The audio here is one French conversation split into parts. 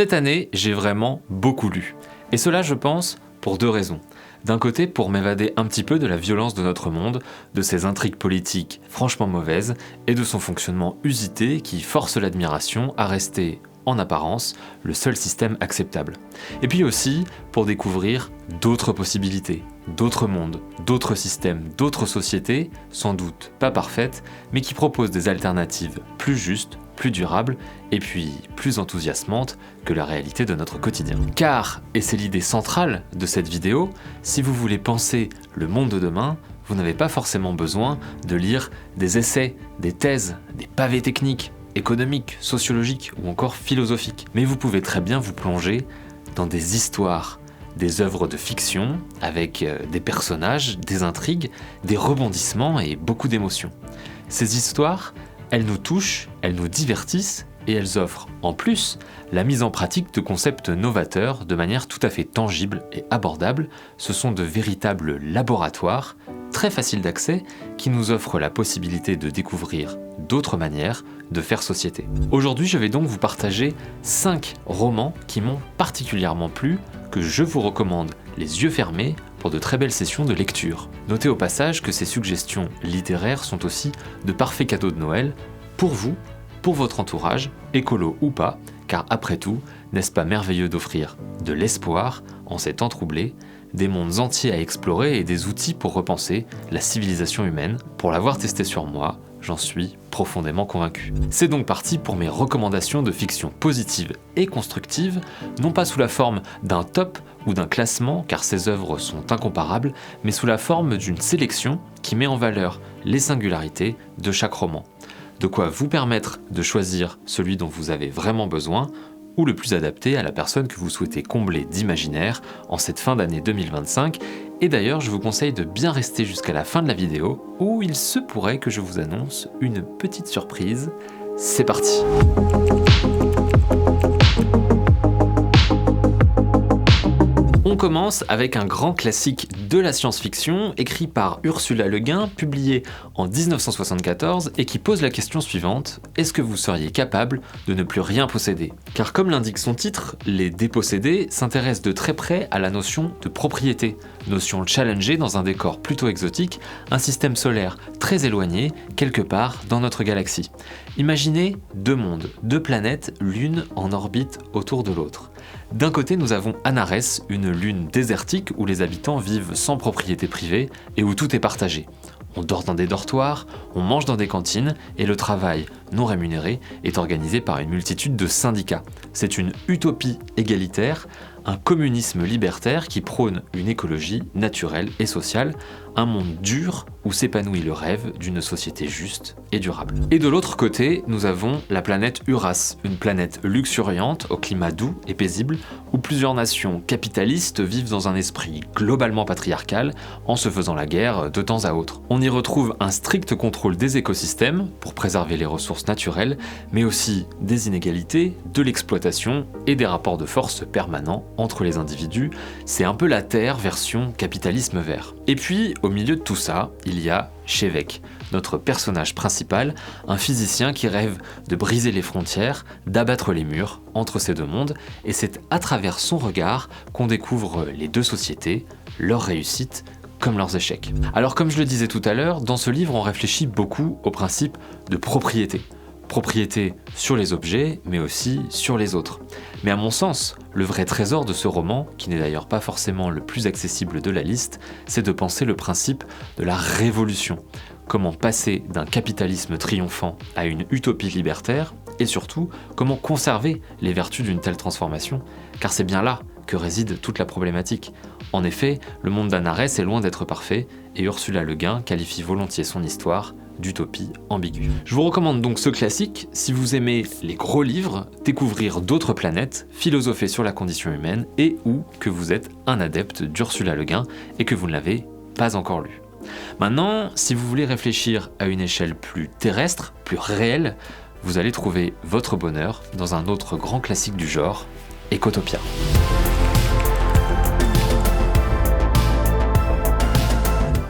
Cette année, j'ai vraiment beaucoup lu. Et cela, je pense, pour deux raisons. D'un côté, pour m'évader un petit peu de la violence de notre monde, de ses intrigues politiques franchement mauvaises, et de son fonctionnement usité qui force l'admiration à rester, en apparence, le seul système acceptable. Et puis aussi, pour découvrir d'autres possibilités, d'autres mondes, d'autres systèmes, d'autres sociétés, sans doute pas parfaites, mais qui proposent des alternatives plus justes, plus durables, et puis plus enthousiasmantes que la réalité de notre quotidien. Car, et c'est l'idée centrale de cette vidéo, si vous voulez penser le monde de demain, vous n'avez pas forcément besoin de lire des essais, des thèses, des pavés techniques, économiques, sociologiques ou encore philosophiques. Mais vous pouvez très bien vous plonger dans des histoires, des œuvres de fiction avec des personnages, des intrigues, des rebondissements et beaucoup d'émotions. Ces histoires, elles nous touchent, elles nous divertissent et elles offrent, en plus, la mise en pratique de concepts novateurs de manière tout à fait tangible et abordable. Ce sont de véritables laboratoires, très faciles d'accès, qui nous offrent la possibilité de découvrir d'autres manières de faire société. Aujourd'hui, je vais donc vous partager 5 romans qui m'ont particulièrement plu, que je vous recommande les yeux fermés pour de très belles sessions de lecture. Notez au passage que ces suggestions littéraires sont aussi de parfaits cadeaux de Noël pour vous, pour votre entourage, écolo ou pas, car après tout, n'est-ce pas merveilleux d'offrir de l'espoir en ces temps troublés, des mondes entiers à explorer et des outils pour repenser la civilisation humaine. Pour l'avoir testé sur moi, j'en suis profondément convaincu. C'est donc parti pour mes recommandations de fiction positive et constructive, non pas sous la forme d'un top ou d'un classement, car ces œuvres sont incomparables, mais sous la forme d'une sélection qui met en valeur les singularités de chaque roman. De quoi vous permettre de choisir celui dont vous avez vraiment besoin, ou le plus adapté à la personne que vous souhaitez combler d'imaginaire en cette fin d'année 2025. Et d'ailleurs, je vous conseille de bien rester jusqu'à la fin de la vidéo, où il se pourrait que je vous annonce une petite surprise. C'est parti! On commence avec un grand classique de la science-fiction, écrit par Ursula Le Guin, publié en 1974, et qui pose la question suivante: est-ce que vous seriez capable de ne plus rien posséder? Car comme l'indique son titre, les dépossédés s'intéressent de très près à la notion de propriété, notion challengée dans un décor plutôt exotique, un système solaire très éloigné, quelque part dans notre galaxie. Imaginez deux mondes, deux planètes, l'une en orbite autour de l'autre. D'un côté, nous avons Anarès, une lune désertique où les habitants vivent sans propriété privée et où tout est partagé. On dort dans des dortoirs, on mange dans des cantines et le travail non rémunéré est organisé par une multitude de syndicats. C'est une utopie égalitaire, un communisme libertaire qui prône une écologie naturelle et sociale, un monde dur où s'épanouit le rêve d'une société juste et durable. Et de l'autre côté, nous avons la planète Uras, une planète luxuriante au climat doux et paisible, où plusieurs nations capitalistes vivent dans un esprit globalement patriarcal en se faisant la guerre de temps à autre. On y retrouve un strict contrôle des écosystèmes pour préserver les ressources naturelles, mais aussi des inégalités, de l'exploitation et des rapports de force permanents entre les individus. C'est un peu la Terre version capitalisme vert. Et puis, au milieu de tout ça, il y a Shevek, notre personnage principal, un physicien qui rêve de briser les frontières, d'abattre les murs entre ces deux mondes, et c'est à travers son regard qu'on découvre les deux sociétés, leurs réussites comme leurs échecs. Alors comme je le disais tout à l'heure, dans ce livre on réfléchit beaucoup au principe de propriété. Propriété sur les objets, mais aussi sur les autres. Mais à mon sens, le vrai trésor de ce roman, qui n'est d'ailleurs pas forcément le plus accessible de la liste, c'est de penser le principe de la révolution. Comment passer d'un capitalisme triomphant à une utopie libertaire, et surtout, comment conserver les vertus d'une telle transformation, car c'est bien là que réside toute la problématique. En effet, le monde d'Anarès est loin d'être parfait, et Ursula Le Guin qualifie volontiers son histoire d'utopie ambiguë. Je vous recommande donc ce classique si vous aimez les gros livres, découvrir d'autres planètes, philosopher sur la condition humaine et ou que vous êtes un adepte d'Ursula Le Guin et que vous ne l'avez pas encore lu. Maintenant, si vous voulez réfléchir à une échelle plus terrestre, plus réelle, vous allez trouver votre bonheur dans un autre grand classique du genre, Ecotopia.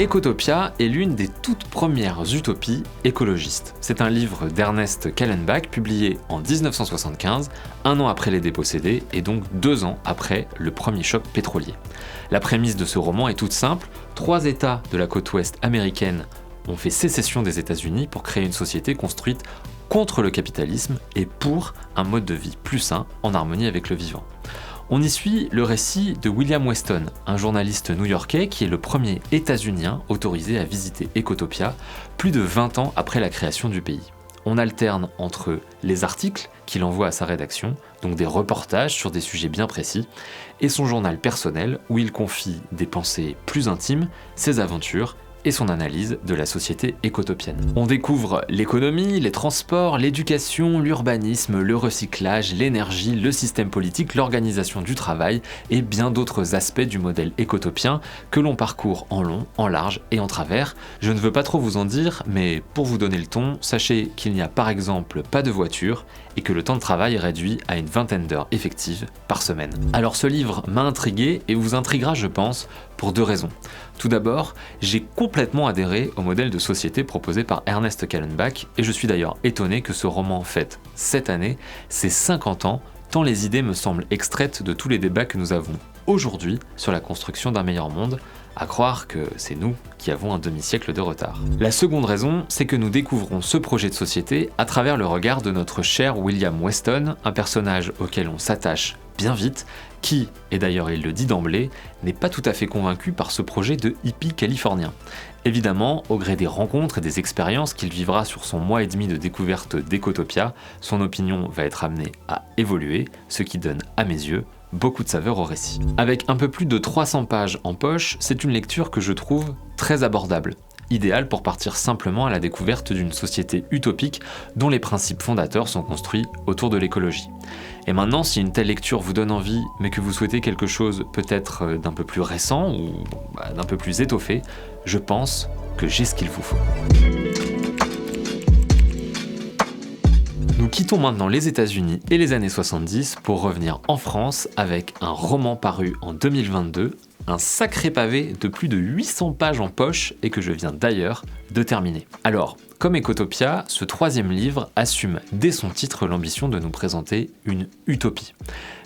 Ecotopia est l'une des toutes premières utopies écologistes. C'est un livre d'Ernest Callenbach publié en 1975, un an après les dépossédés et donc 2 ans après le premier choc pétrolier. La prémisse de ce roman est toute simple, 3 États de la côte ouest américaine ont fait sécession des États-Unis pour créer une société construite contre le capitalisme et pour un mode de vie plus sain, en harmonie avec le vivant. On y suit le récit de William Weston, un journaliste new-yorkais qui est le premier états-unien autorisé à visiter Ecotopia plus de 20 ans après la création du pays. On alterne entre les articles qu'il envoie à sa rédaction, donc des reportages sur des sujets bien précis, et son journal personnel où il confie des pensées plus intimes, ses aventures et son analyse de la société écotopienne. On découvre l'économie, les transports, l'éducation, l'urbanisme, le recyclage, l'énergie, le système politique, l'organisation du travail et bien d'autres aspects du modèle écotopien que l'on parcourt en long, en large et en travers. Je ne veux pas trop vous en dire, mais pour vous donner le ton, sachez qu'il n'y a par exemple pas de voiture et que le temps de travail est réduit à une 20aine d'heures effectives par semaine. Alors ce livre m'a intrigué et vous intriguera je pense pour 2 raisons. Tout d'abord, j'ai complètement adhéré au modèle de société proposé par Ernest Callenbach et je suis d'ailleurs étonné que ce roman fête cette année ses 50 ans, tant les idées me semblent extraites de tous les débats que nous avons aujourd'hui sur la construction d'un meilleur monde, à croire que c'est nous qui avons un demi-siècle de retard. La seconde raison, c'est que nous découvrons ce projet de société à travers le regard de notre cher William Weston, un personnage auquel on s'attache bien vite, qui, et d'ailleurs il le dit d'emblée, n'est pas tout à fait convaincu par ce projet de hippie californien. Évidemment, au gré des rencontres et des expériences qu'il vivra sur son mois et demi de découverte d'Ecotopia, son opinion va être amenée à évoluer, ce qui donne, à mes yeux, beaucoup de saveur au récit. Avec un peu plus de 300 pages en poche, c'est une lecture que je trouve très abordable. Idéal pour partir simplement à la découverte d'une société utopique dont les principes fondateurs sont construits autour de l'écologie. Et maintenant, si une telle lecture vous donne envie, mais que vous souhaitez quelque chose peut-être d'un peu plus récent ou d'un peu plus étoffé, je pense que j'ai ce qu'il vous faut. Nous quittons maintenant les États-Unis et les années 70 pour revenir en France avec un roman paru en 2022, un sacré pavé de plus de 800 pages en poche et que je viens d'ailleurs de terminer. Alors, comme Ecotopia, ce 3e livre assume dès son titre l'ambition de nous présenter une utopie.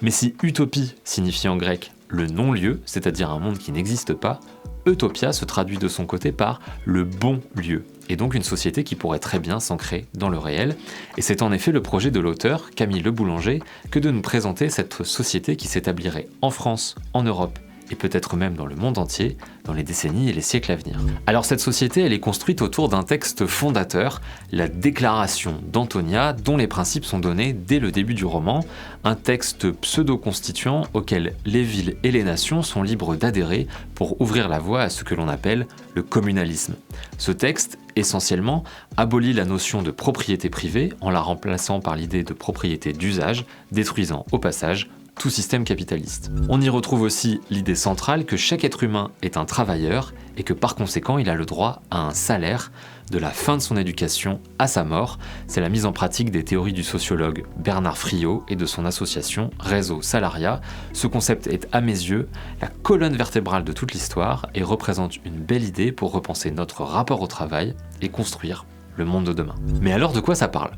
Mais si utopie signifie en grec le non-lieu, c'est-à-dire un monde qui n'existe pas, Utopia se traduit de son côté par le bon lieu, et donc une société qui pourrait très bien s'ancrer dans le réel. Et c'est en effet le projet de l'auteur, Camille Le Boulanger, que de nous présenter cette société qui s'établirait en France, en Europe, et peut-être même dans le monde entier, dans les décennies et les siècles à venir. Alors cette société, elle est construite autour d'un texte fondateur, la Déclaration d'Antonia, dont les principes sont donnés dès le début du roman, un texte pseudo-constituant auquel les villes et les nations sont libres d'adhérer pour ouvrir la voie à ce que l'on appelle le communalisme. Ce texte, essentiellement, abolit la notion de propriété privée en la remplaçant par l'idée de propriété d'usage, détruisant au passage tout système capitaliste. On y retrouve aussi l'idée centrale que chaque être humain est un travailleur et que par conséquent il a le droit à un salaire de la fin de son éducation à sa mort. C'est la mise en pratique des théories du sociologue Bernard Friot et de son association Réseau Salariat. Ce concept est à mes yeux la colonne vertébrale de toute l'histoire et représente une belle idée pour repenser notre rapport au travail et construire le monde de demain. Mais alors de quoi ça parle ?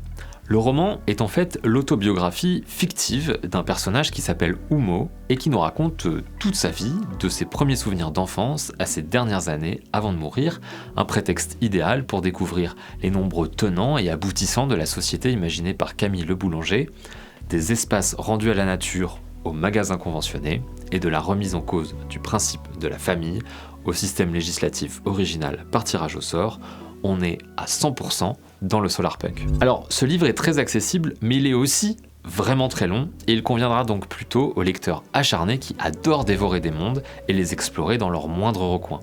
Le roman est en fait l'autobiographie fictive d'un personnage qui s'appelle Oumo et qui nous raconte toute sa vie, de ses premiers souvenirs d'enfance à ses dernières années avant de mourir, un prétexte idéal pour découvrir les nombreux tenants et aboutissants de la société imaginée par Camille Le Boulanger, des espaces rendus à la nature aux magasins conventionnés et de la remise en cause du principe de la famille au système législatif original par tirage au sort. On est à 100% dans le solarpunk. Alors, ce livre est très accessible, mais il est aussi vraiment très long, et il conviendra donc plutôt aux lecteurs acharnés qui adorent dévorer des mondes et les explorer dans leurs moindres recoins.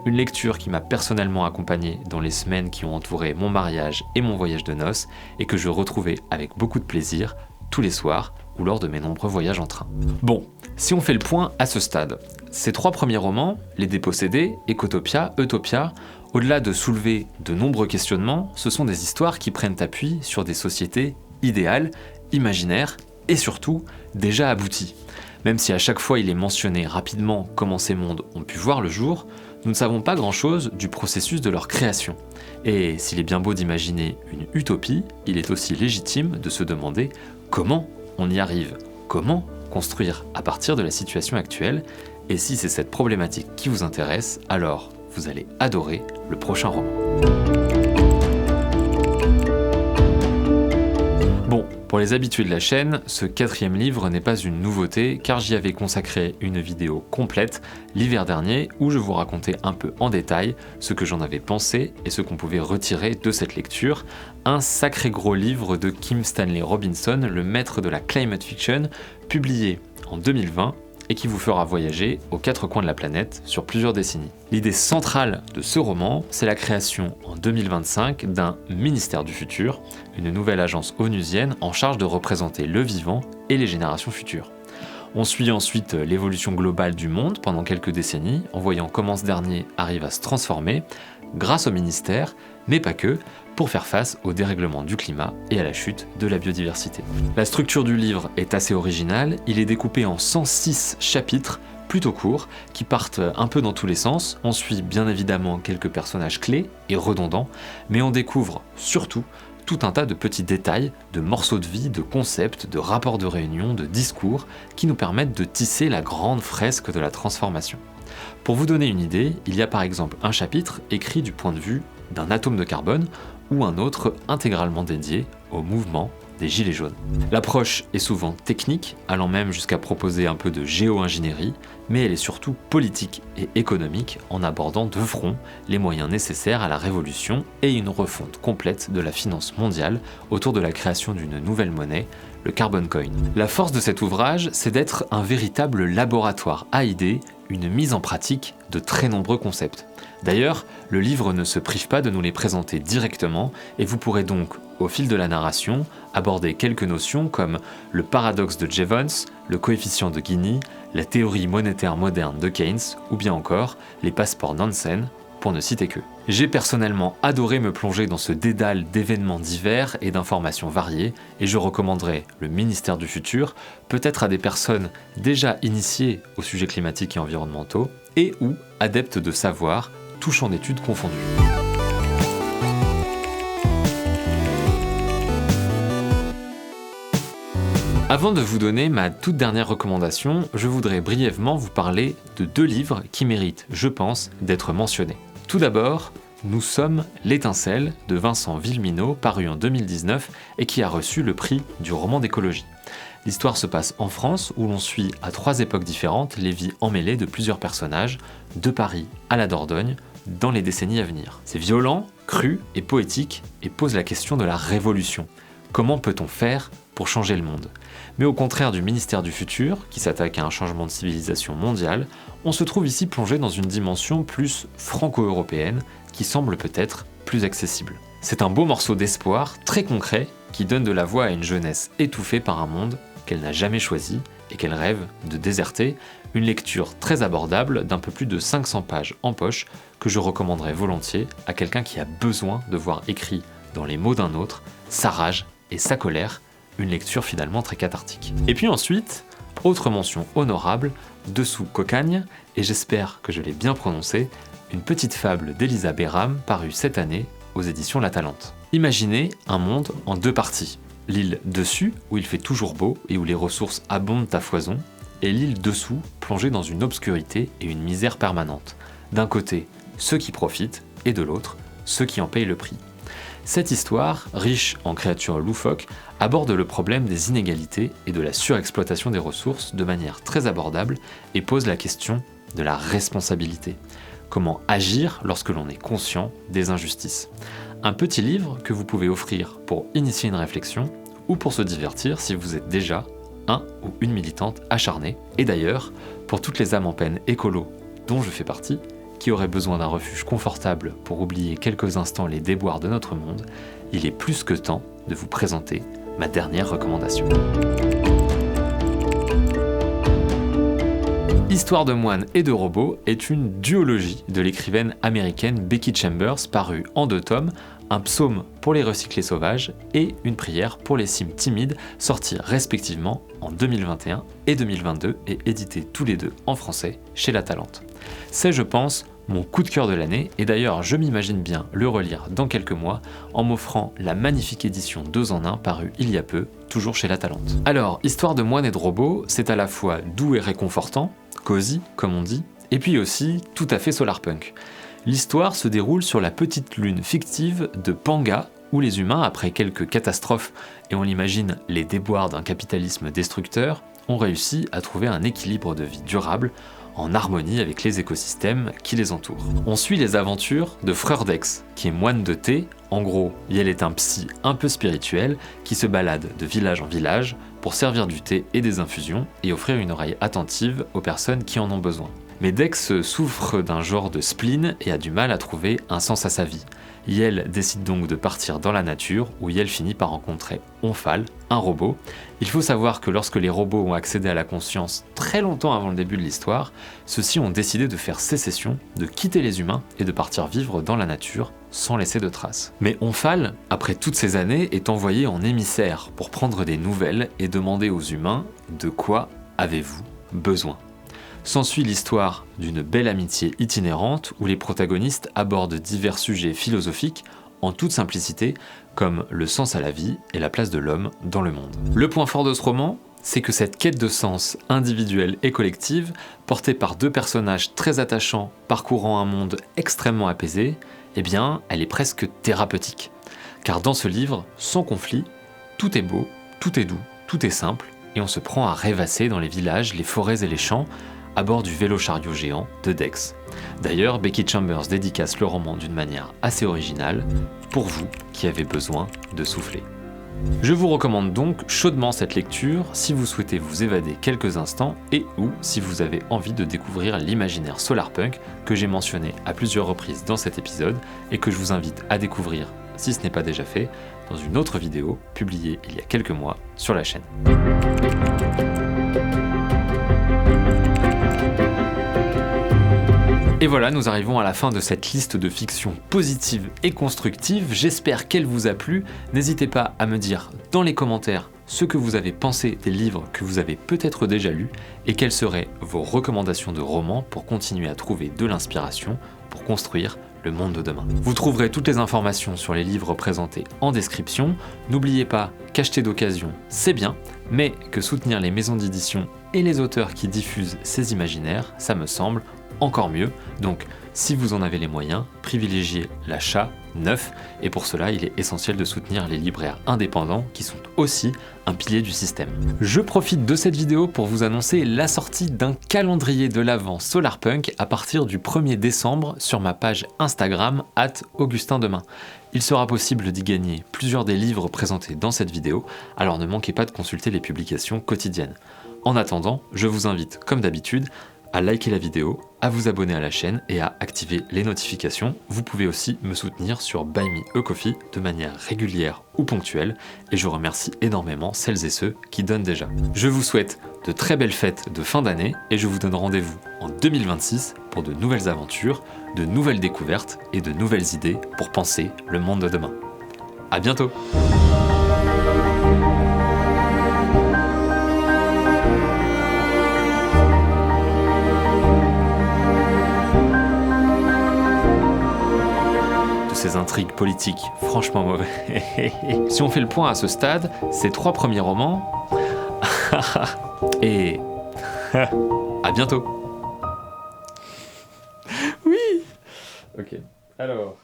Une lecture qui m'a personnellement accompagné dans les semaines qui ont entouré mon mariage et mon voyage de noces, et que je retrouvais avec beaucoup de plaisir tous les soirs ou lors de mes nombreux voyages en train. Bon, si on fait le point à ce stade, ces 3 premiers romans, Les Dépossédés, Ecotopia, Utopia, au-delà de soulever de nombreux questionnements, ce sont des histoires qui prennent appui sur des sociétés idéales, imaginaires et surtout déjà abouti. Même si à chaque fois il est mentionné rapidement comment ces mondes ont pu voir le jour, nous ne savons pas grand-chose du processus de leur création. Et s'il est bien beau d'imaginer une utopie, il est aussi légitime de se demander comment on y arrive, comment construire à partir de la situation actuelle, et si c'est cette problématique qui vous intéresse, alors vous allez adorer le prochain roman. Bon, pour les habitués de la chaîne, ce 4e livre n'est pas une nouveauté car j'y avais consacré une vidéo complète l'hiver dernier où je vous racontais un peu en détail ce que j'en avais pensé et ce qu'on pouvait retirer de cette lecture. Un sacré gros livre de Kim Stanley Robinson, le maître de la climate fiction, publié en 2020 et qui vous fera voyager aux 4 coins de la planète sur plusieurs décennies. L'idée centrale de ce roman, c'est la création en 2025 d'un ministère du futur, une nouvelle agence onusienne en charge de représenter le vivant et les générations futures. On suit ensuite l'évolution globale du monde pendant quelques décennies, en voyant comment ce dernier arrive à se transformer, grâce au ministère, mais pas que, pour faire face au dérèglement du climat et à la chute de la biodiversité. La structure du livre est assez originale, il est découpé en 106 chapitres plutôt courts, qui partent un peu dans tous les sens. On suit bien évidemment quelques personnages clés et redondants, mais on découvre surtout tout un tas de petits détails, de morceaux de vie, de concepts, de rapports de réunion, de discours, qui nous permettent de tisser la grande fresque de la transformation. Pour vous donner une idée, il y a par exemple un chapitre écrit du point de vue d'un atome de carbone, ou un autre intégralement dédié au mouvement des Gilets jaunes. L'approche est souvent technique, allant même jusqu'à proposer un peu de géo-ingénierie, mais elle est surtout politique et économique en abordant de front les moyens nécessaires à la révolution et une refonte complète de la finance mondiale autour de la création d'une nouvelle monnaie, le Carbon Coin. La force de cet ouvrage, c'est d'être un véritable laboratoire à idées, une mise en pratique de très nombreux concepts. D'ailleurs, le livre ne se prive pas de nous les présenter directement et vous pourrez donc, au fil de la narration, aborder quelques notions comme le paradoxe de Jevons, le coefficient de Gini, la théorie monétaire moderne de Keynes ou bien encore les passeports Nansen, pour ne citer que. J'ai personnellement adoré me plonger dans ce dédale d'événements divers et d'informations variées et je recommanderais le ministère du futur peut-être à des personnes déjà initiées aux sujets climatiques et environnementaux et ou adeptes de savoir, tout champ d'études confondu. Avant de vous donner ma toute dernière recommandation, je voudrais brièvement vous parler de 2 livres qui méritent, je pense, d'être mentionnés. Tout d'abord, Nous sommes l'étincelle de Vincent Villeminot, paru en 2019 et qui a reçu le prix du roman d'écologie. L'histoire se passe en France où l'on suit à 3 époques différentes les vies emmêlées de plusieurs personnages, de Paris à la Dordogne, dans les décennies à venir. C'est violent, cru et poétique et pose la question de la révolution. Comment peut-on faire pour changer le monde ? Mais au contraire du ministère du futur, qui s'attaque à un changement de civilisation mondiale, on se trouve ici plongé dans une dimension plus franco-européenne, qui semble peut-être plus accessible. C'est un beau morceau d'espoir, très concret, qui donne de la voix à une jeunesse étouffée par un monde qu'elle n'a jamais choisi et qu'elle rêve de déserter, une lecture très abordable d'un peu plus de 500 pages en poche que je recommanderais volontiers à quelqu'un qui a besoin de voir écrit dans les mots d'un autre sa rage et sa colère, une lecture finalement très cathartique. Et puis ensuite, autre mention honorable, Dessous Cocagne, et j'espère que je l'ai bien prononcé, une petite fable d'Elisa Béram parue cette année aux éditions La Talente. Imaginez un monde en 2 parties. L'île dessus, où il fait toujours beau et où les ressources abondent à foison, et l'île dessous, plongée dans une obscurité et une misère permanente. D'un côté, ceux qui profitent, et de l'autre, ceux qui en payent le prix. Cette histoire, riche en créatures loufoques, aborde le problème des inégalités et de la surexploitation des ressources de manière très abordable et pose la question de la responsabilité. Comment agir lorsque l'on est conscient des injustices ? Un petit livre que vous pouvez offrir pour initier une réflexion ou pour se divertir si vous êtes déjà un ou une militante acharnée. Et d'ailleurs, pour toutes les âmes en peine écolo dont je fais partie, qui auraient besoin d'un refuge confortable pour oublier quelques instants les déboires de notre monde, il est plus que temps de vous présenter ma dernière recommandation. L'histoire de moines et de robots est une duologie de l'écrivaine américaine Becky Chambers parue en 2 tomes, un psaume pour les recyclés sauvages et une prière pour les cimes timides, sortis respectivement en 2021 et 2022 et édités tous les deux en français chez La Talente. C'est, je pense, mon coup de cœur de l'année, et d'ailleurs je m'imagine bien le relire dans quelques mois en m'offrant la magnifique édition 2 en 1 parue il y a peu, toujours chez La Talente. Alors, Histoire de moines et de robots, c'est à la fois doux et réconfortant, cosy comme on dit, et puis aussi tout à fait solarpunk. L'histoire se déroule sur la petite lune fictive de Panga, où les humains, après quelques catastrophes et on l'imagine les déboires d'un capitalisme destructeur, ont réussi à trouver un équilibre de vie durable en harmonie avec les écosystèmes qui les entourent. On suit les aventures de Frère Dex, qui est moine de thé. En gros, il est un psy un peu spirituel qui se balade de village en village pour servir du thé et des infusions et offrir une oreille attentive aux personnes qui en ont besoin. Mais Dex souffre d'un genre de spleen et a du mal à trouver un sens à sa vie. Yel décide donc de partir dans la nature, où Yel finit par rencontrer Omphale, un robot. Il faut savoir que lorsque les robots ont accédé à la conscience très longtemps avant le début de l'histoire, ceux-ci ont décidé de faire sécession, de quitter les humains et de partir vivre dans la nature sans laisser de traces. Mais Omphale, après toutes ces années, est envoyé en émissaire pour prendre des nouvelles et demander aux humains de quoi avez-vous besoin. S'ensuit l'histoire d'une belle amitié itinérante où les protagonistes abordent divers sujets philosophiques en toute simplicité, comme le sens à la vie et la place de l'homme dans le monde. Le point fort de ce roman, c'est que cette quête de sens individuelle et collective, portée par 2 personnages très attachants parcourant un monde extrêmement apaisé, eh bien, elle est presque thérapeutique. Car dans ce livre, sans conflit, tout est beau, tout est doux, tout est simple, et on se prend à rêvasser dans les villages, les forêts et les champs, à bord du vélo chariot géant de Dex. D'ailleurs, Becky Chambers dédicace le roman d'une manière assez originale, pour vous qui avez besoin de souffler. Je vous recommande donc chaudement cette lecture si vous souhaitez vous évader quelques instants et ou si vous avez envie de découvrir l'imaginaire solarpunk que j'ai mentionné à plusieurs reprises dans cet épisode et que je vous invite à découvrir, si ce n'est pas déjà fait, dans une autre vidéo publiée il y a quelques mois sur la chaîne. Et voilà, nous arrivons à la fin de cette liste de fiction positive et constructive. J'espère qu'elle vous a plu. N'hésitez pas à me dire dans les commentaires ce que vous avez pensé des livres que vous avez peut-être déjà lus et quelles seraient vos recommandations de romans pour continuer à trouver de l'inspiration pour construire le monde de demain. Vous trouverez toutes les informations sur les livres présentés en description. N'oubliez pas qu'acheter d'occasion, c'est bien, mais que soutenir les maisons d'édition et les auteurs qui diffusent ces imaginaires, ça me semble encore mieux. Donc, si vous en avez les moyens, privilégiez l'achat neuf, et pour cela, il est essentiel de soutenir les libraires indépendants qui sont aussi un pilier du système. Je profite de cette vidéo pour vous annoncer la sortie d'un calendrier de l'Avent Solarpunk à partir du 1er décembre sur ma page Instagram @AugustinDemain. Il sera possible d'y gagner plusieurs des livres présentés dans cette vidéo, alors ne manquez pas de consulter les publications quotidiennes. En attendant, je vous invite, comme d'habitude, à liker la vidéo, à vous abonner à la chaîne et à activer les notifications. Vous pouvez aussi me soutenir sur Buy Me a Coffee de manière régulière ou ponctuelle et je remercie énormément celles et ceux qui donnent déjà. Je vous souhaite de très belles fêtes de fin d'année et je vous donne rendez-vous en 2026 pour de nouvelles aventures, de nouvelles découvertes et de nouvelles idées pour penser le monde de demain. À bientôt! Ces intrigues politiques franchement mauvais. Si on fait le point à ce stade, ces 3 premiers romans... et... à bientôt. Oui. Ok, alors...